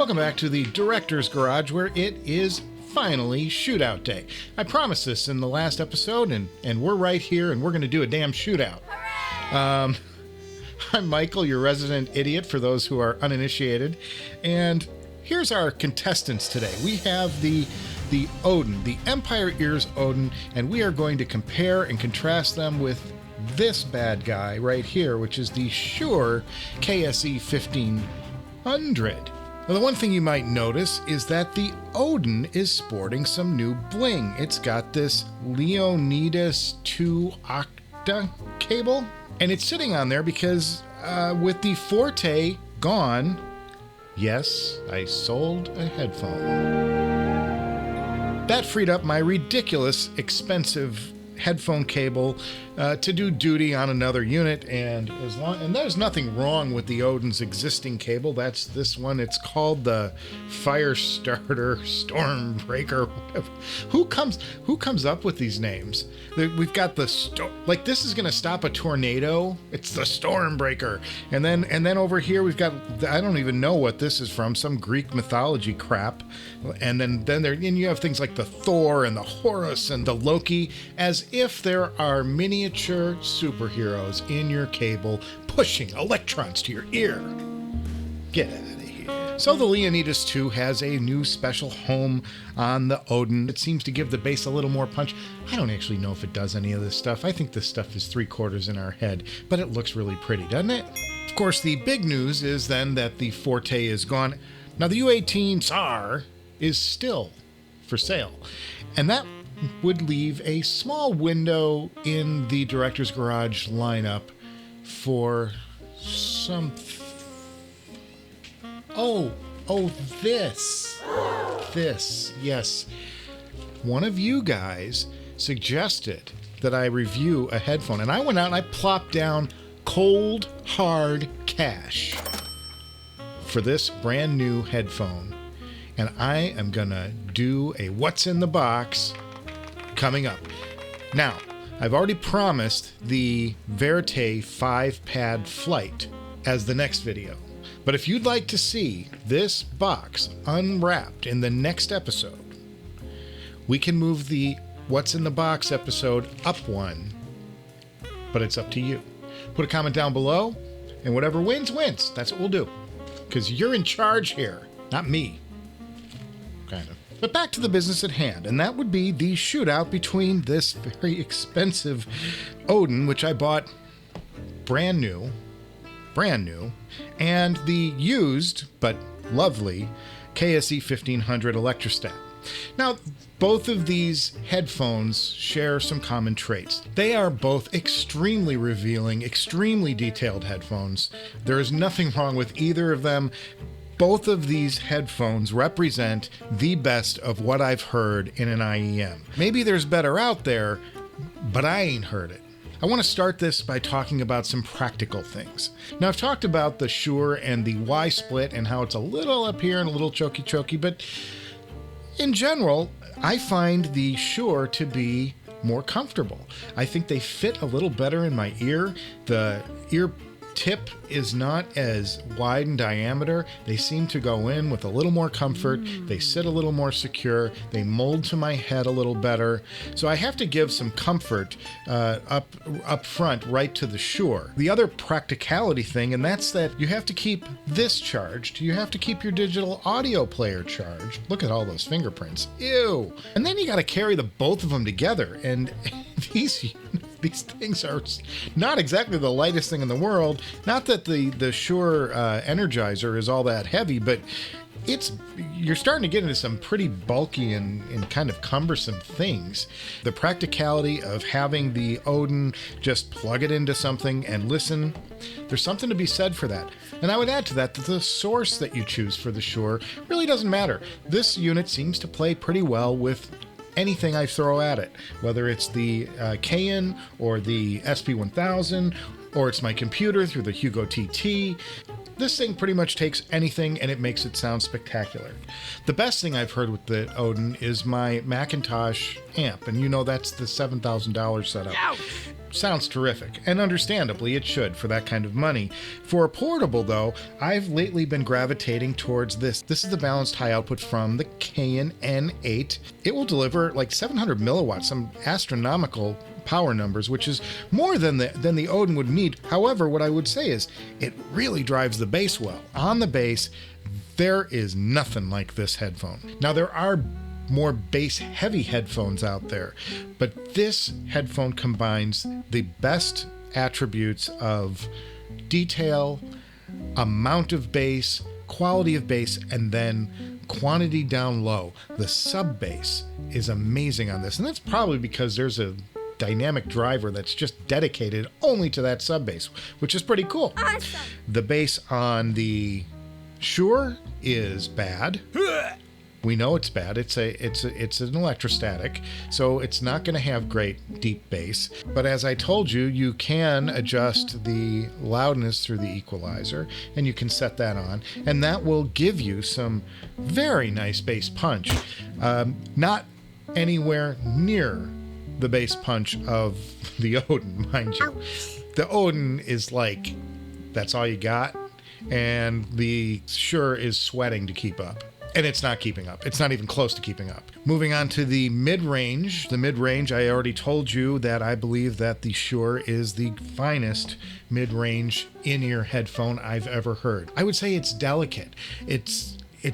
Welcome back to the Director's Garage, where it is finally Shootout Day. I promised this in the last episode, and we're right here, and we're going to do a damn shootout. I'm Michael, your resident idiot for those who are uninitiated, and here's our contestants today. We have the Odin, the Empire Ears Odin, and we are going to compare and contrast them with this bad guy right here, which is the Shure KSE-1500. Now, the one thing you might notice is that the Odin is sporting some new bling. It's got this Leonidas 2 octa cable, and it's sitting on there because with the Forte gone, yes, I sold a headphone. That freed up my ridiculous, expensive headphone cable to do duty on another unit, and there's nothing wrong with the Odin's existing cable. That's this one. It's called the Firestarter Stormbreaker. Who comes up with these names? We've got the like this is gonna stop a tornado. It's the Stormbreaker, and then over here we've got, I don't even know what this is from, some Greek mythology crap, and then you have things like the Thor and the Horus and the Loki, as if there are miniature superheroes in your cable pushing electrons to your ear. Get out of here. So the Leonidas 2 has a new special home on the Odin. It seems to give the bass a little more punch. I don't actually know if it does any of this stuff. I think this stuff is 3/4 in our head, but it looks really pretty, doesn't it? Of course, the big news is then that the Forte is gone. Now the U18 SAR is still for sale, and that would leave a small window in the Director's Garage lineup for some... This, yes. One of you guys suggested that I review a headphone, and I went out and I plopped down cold, hard cash for this brand new headphone, and I am gonna do a what's in the box coming up. Now, I've already promised the Verite 5-pad flight as the next video. But if you'd like to see this box unwrapped in the next episode, we can move the What's in the Box episode up one, but it's up to you. Put a comment down below, and whatever wins, wins. That's what we'll do. Because you're in charge here, not me. Kind of. But back to the business at hand, and that would be the shootout between this very expensive Odin, which I bought brand new, and the used but lovely KSE-1500 Electrostat. Now, both of these headphones share some common traits. They are both extremely revealing, extremely detailed headphones. There is nothing wrong with either of them. Both of these headphones represent the best of what I've heard in an IEM. Maybe there's better out there, but I ain't heard it. I want to start this by talking about some practical things. Now, I've talked about the Shure and the Y-split and how it's a little up here and a little choky, but in general, I find the Shure to be more comfortable. I think they fit a little better in my ear. The ear tip is not as wide in diameter. They seem to go in with a little more comfort. They sit a little more secure. They mold to my head a little better. So I have to give some comfort up front right to the Shure. The other practicality thing, and that's that you have to keep this charged. You have to keep your digital audio player charged. Look at all those fingerprints. Ew. And then you got to carry both of them together. And these things are not exactly the lightest thing in the world. Not that the Shure Energizer is all that heavy, but you're starting to get into some pretty bulky and kind of cumbersome things. The practicality of having the Odin just plug it into something and listen, there's something to be said for that. And I would add to that the source that you choose for the Shure really doesn't matter. This unit seems to play pretty well with anything I throw at it, whether it's the Canon or the SP1000, or it's my computer through the Hugo TT. This thing pretty much takes anything and it makes it sound spectacular. The best thing I've heard with the Odin is my Macintosh amp, and you know that's the $7,000 setup. Ouch. sounds terrific, and understandably it should for that kind of money. For a portable though, I've lately been gravitating towards this. This is the balanced high output from the Canon N8. It will deliver like 700 milliwatts, some astronomical power numbers, which is more than the Odin would need. However, what I would say is it really drives the bass well. On the bass, there is nothing like this headphone. Now there are more bass heavy headphones out there, but this headphone combines the best attributes of detail, amount of bass, quality of bass, and then quantity down low. The sub bass is amazing on this, and that's probably because there's a dynamic driver that's just dedicated only to that sub bass, which is pretty cool. Awesome. The bass on the Shure is bad. We know it's bad. It's an electrostatic, so it's not going to have great deep bass. But as I told you, you can adjust the loudness through the equalizer, and you can set that on, and that will give you some very nice bass punch. Not anywhere near the bass punch of the Odin, mind you. The Odin is like, that's all you got, and the Shure is sweating to keep up. And it's not keeping up. It's not even close to keeping up. Moving on to the mid-range. The mid-range, I already told you that I believe that the Shure is the finest mid-range in-ear headphone I've ever heard. I would say it's delicate. It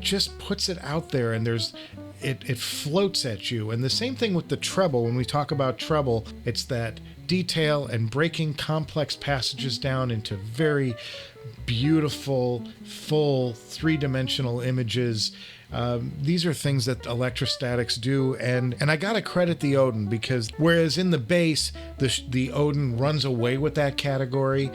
just puts it out there, and it floats at you. And the same thing with the treble. When we talk about treble, it's that detail and breaking complex passages down into very beautiful, full, three-dimensional images. These are things that electrostatics do, and I gotta credit the Odin, because whereas in the bass, the Odin runs away with that category,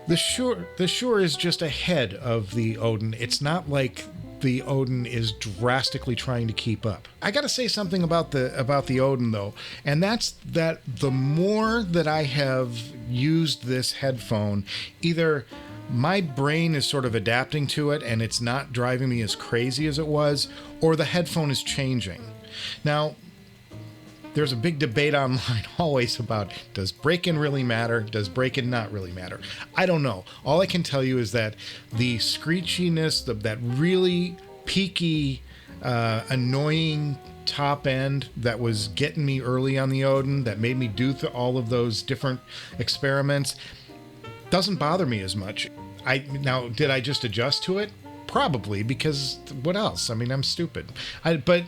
the Shure is just ahead of the Odin. It's not like the Odin is drastically trying to keep up. I gotta say something about the Odin though, and that's that the more that I have used this headphone, either my brain is sort of adapting to it and it's not driving me as crazy as it was, or the headphone is changing. Now, there's a big debate online always about, does break-in really matter? Does break-in not really matter? I don't know. All I can tell you is that the screechiness, that really peaky, annoying top end that was getting me early on the Odin, that made me do all of those different experiments, doesn't bother me as much. Now, did I just adjust to it? Probably, because what else? I mean, I'm stupid. But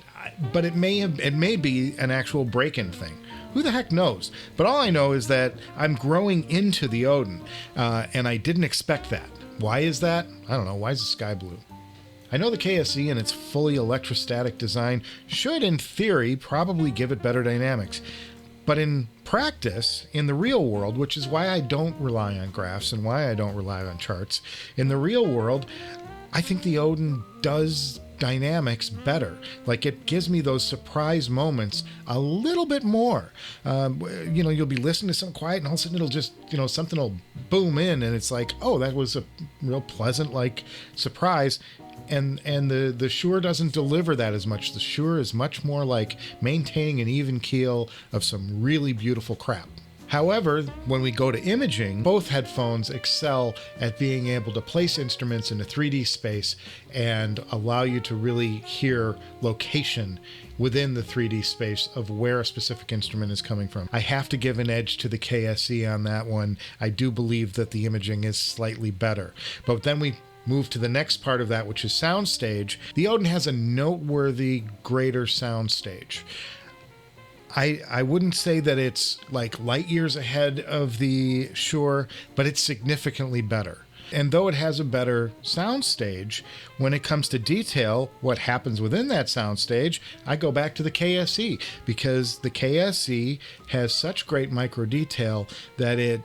it may be an actual break-in thing. Who the heck knows? But all I know is that I'm growing into the Odin, and I didn't expect that. Why is that? I don't know. Why is the sky blue? I know the KSE and its fully electrostatic design should, in theory, probably give it better dynamics. But in practice, in the real world, which is why I don't rely on graphs and why I don't rely on charts, in the real world, I think the Odin does dynamics better. Like, it gives me those surprise moments a little bit more. You'll be listening to something quiet and all of a sudden it'll just, something will boom in and it's like, oh, that was a real pleasant, like, surprise. And the Shure doesn't deliver that as much. The Shure is much more like maintaining an even keel of some really beautiful crap. However, when we go to imaging, both headphones excel at being able to place instruments in a 3D space and allow you to really hear location within the 3D space of where a specific instrument is coming from. I have to give an edge to the KSE on that one. I do believe that the imaging is slightly better. But then we move to the next part of that, which is soundstage. The Odin has a noteworthy greater soundstage. I wouldn't say that it's like light years ahead of the Shure, but it's significantly better. And though it has a better soundstage, when it comes to detail, what happens within that soundstage, I go back to the KSE, because the KSE has such great micro detail that it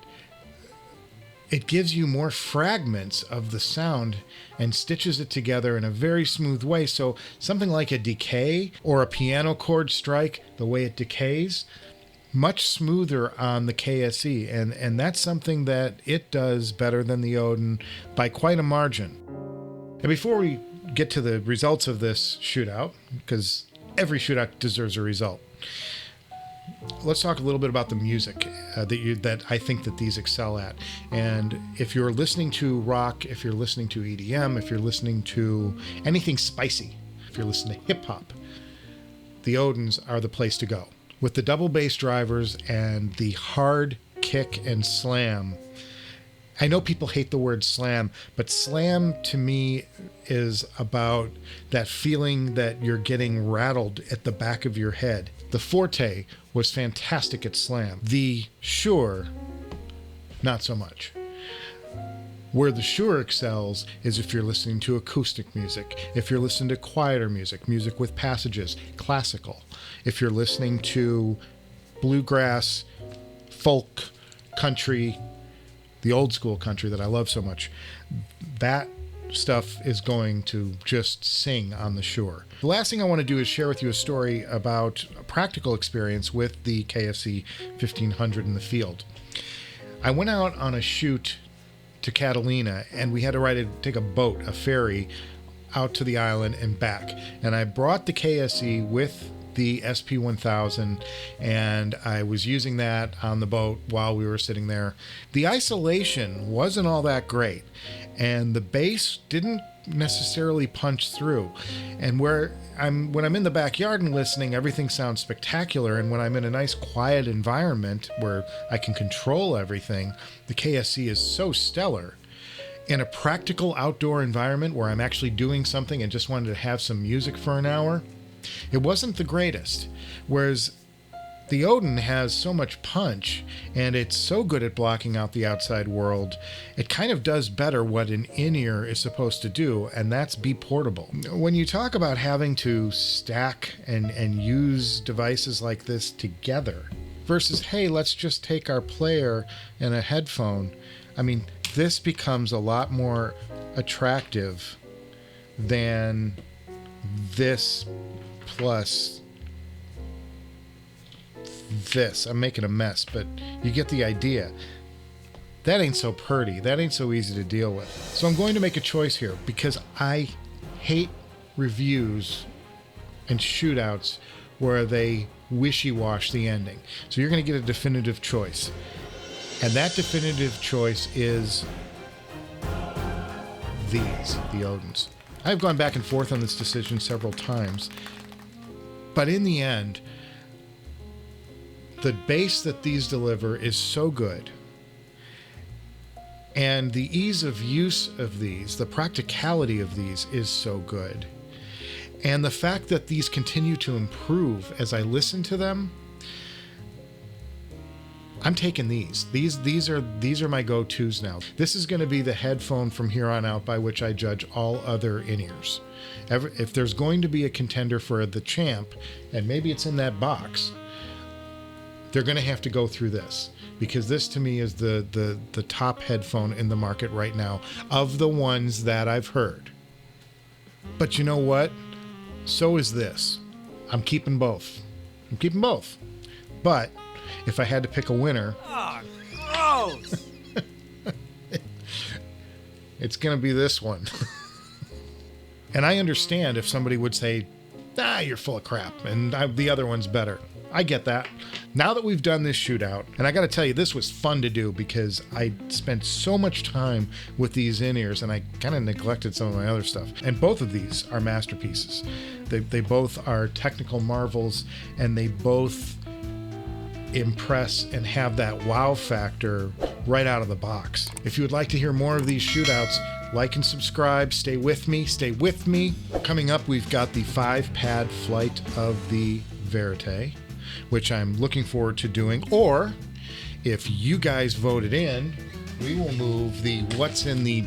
gives you more fragments of the sound and stitches it together in a very smooth way. So something like a decay or a piano chord strike, the way it decays, much smoother on the KSE. And that's something that it does better than the Odin by quite a margin. And before we get to the results of this shootout, because every shootout deserves a result, let's talk a little bit about the music. that I think that these excel at. And if you're listening to rock, if you're listening to EDM, if you're listening to anything spicy, if you're listening to hip hop, the Odins are the place to go. With the double bass drivers and the hard kick and slam. I know people hate the word slam, but slam to me is about that feeling that you're getting rattled at the back of your head. The Forte was fantastic at slam. The Shure, not so much. Where the Shure excels is if you're listening to acoustic music, if you're listening to quieter music, music with passages, classical. If you're listening to bluegrass, folk, country, the old school country that I love so much, that stuff is going to just sing on the Shure. The last thing I want to do is share with you a story about a practical experience with the KSE-1500 in the field. I went out on a shoot to Catalina, and we had to take a boat, a ferry, out to the island and back. And I brought the KSE with the SP1000, and I was using that on the boat while we were sitting there. The isolation wasn't all that great, and the bass didn't necessarily punch through. And when I'm in the backyard and listening, everything sounds spectacular. And when I'm in a nice quiet environment where I can control everything, the KSE is so stellar. In a practical outdoor environment where I'm actually doing something and just wanted to have some music for an hour, it wasn't the greatest. Whereas the Odin has so much punch, and it's so good at blocking out the outside world, it kind of does better what an in-ear is supposed to do, and that's be portable. When you talk about having to stack and use devices like this together versus, hey, let's just take our player and a headphone, I mean, this becomes a lot more attractive than this plus this. I'm making a mess, but you get the idea. That ain't so pretty. That ain't so easy to deal with. So I'm going to make a choice here because I hate reviews and shootouts where they wishy-wash the ending. So you're going to get a definitive choice. And that definitive choice is these, the Odins. I've gone back and forth on this decision several times, but in the end, the bass that these deliver is so good, and the ease of use of these, the practicality of these is so good, and the fact that these continue to improve as I listen to them, I'm taking these. These are my go-tos now. This is going to be the headphone from here on out by which I judge all other in-ears. If there's going to be a contender for the champ, and maybe it's in that box, they're going to have to go through this, because this to me is the top headphone in the market right now of the ones that I've heard. But you know what? So is this. I'm keeping both. But if I had to pick a winner, gross. It's going to be this one. And I understand if somebody would say, you're full of crap, and the other one's better. I get that. Now that we've done this shootout, and I got to tell you, this was fun to do because I spent so much time with these in-ears, and I kind of neglected some of my other stuff. And both of these are masterpieces. They both are technical marvels, and they both impress and have that wow factor right out of the box. If you would like to hear more of these shootouts, like and subscribe. Stay with me. Coming up, we've got the 5-pad flight of the Verite, which I'm looking forward to doing. Or if you guys voted in, we will move the what's in the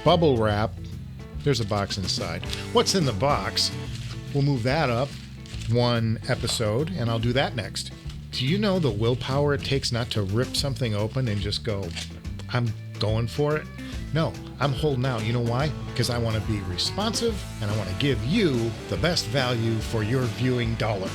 bubble wrap. There's a box inside. What's in the box? We'll move that up one episode, and I'll do that next. Do you know the willpower it takes not to rip something open and just go, I'm going for it? No, I'm holding out. You know why? Because I want to be responsive, and I want to give you the best value for your viewing dollar.